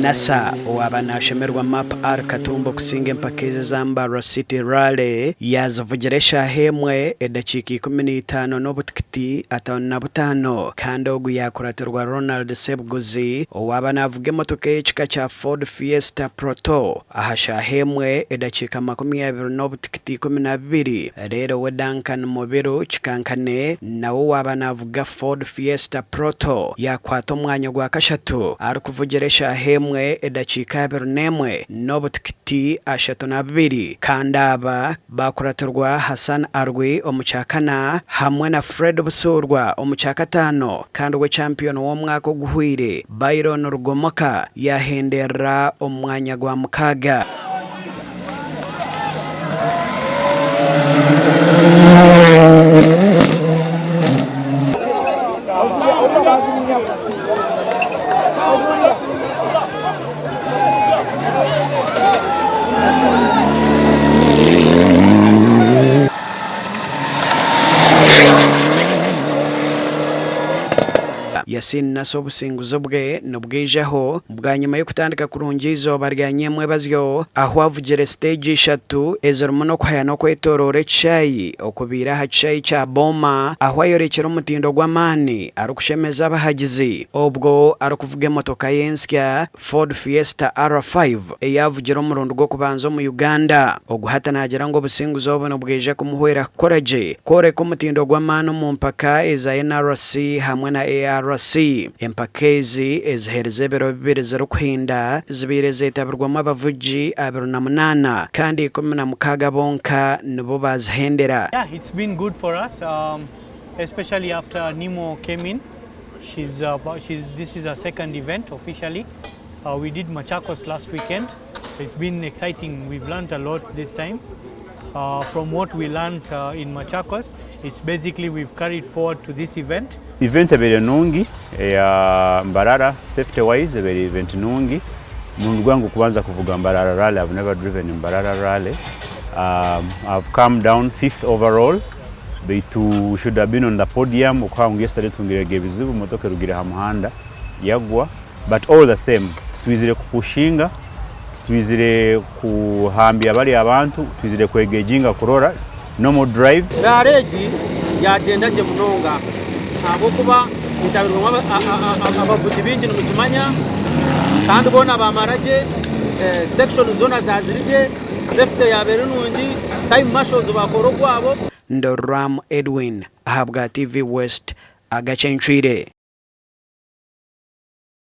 Nasser wabanashemerwa map ar katumbo kusinge mpakeze za Mbarara City Rally yazavugiresha hemwe edakiki 15 n'obutikiti 55 kandi ogu yaakuratirwa Ronald Ssebuguzi wabanavuge motoka y'ekika kya Ford Fiesta Proto ahasha hemwe edakika 20 n'obutikiti 12 rero wedankan mubiru Kikakankane nawo wabanavuga Ford Fiesta Proto yakwata omwanya gwa kashatu ari kuvugiresha hemwe edakika 21 n'obutikiti 32 kandi aba bakuratirwa Hassan Arwi omucyakana hamwe na Fred Busurwa omucyakatano kandi we champion w'omwaka oguhwire Byron Rugomoka yahendera omwanya gwa mukaga. Yasin naso businguzo bwe nobwijeho bwa nyuma yo kutandika kurungizo baryanyemwe bazyo aho avugire stage 3 ezormo no kwaya no kwetorore chayi okubira ha chayi cha boma aho ayorekera umutindo gw'amani ari kushemeza abahagizi obwo ari kuvuga motoka yensya Ford Fiesta R5 eyavugira umurundo gwo kubanza mu Uganda oguhatanagira ngo businguzo bono bweje kumuhwera koraje kore ko umutindo gw'amani mu mpaka eza NRC hamwe na ARC empakezi ezihereze biro 2 zibire zetabirwamo abavugi 28 kandi 16 bonka nibo bazihendera. Yeah, it's been good for us, especially after Nemo came in. This is our second event officially. We did Machakos last weekend, so it's been exciting. We've learned a lot this time. From what we learned in Machakos, it's basically we've carried forward to this event. Event ebere nungi ya Mbarara safety wise ebere event nungi mundu gwangu kubanza kuvuga Mbarara Rally. I've never driven in Mbarara Rally. I've come down 5th overall. Beitu should have been on the podium ukwangu yesterday tungirege bizibu motoka rugira ha muhanda yagwa, but all the same twizire kupushinga, twizire kuhambya bali abantu, twizire kwegejinga kurora normal drive rareji yagendaje munonga abo kuba itabirwa abavuti bingi mu kimanya kandi bona bamaraje section zona zazirije safety yabere nungi time marshals bakoro gwabo. Ndoram Edwin ahabwa TV West Agacencwire.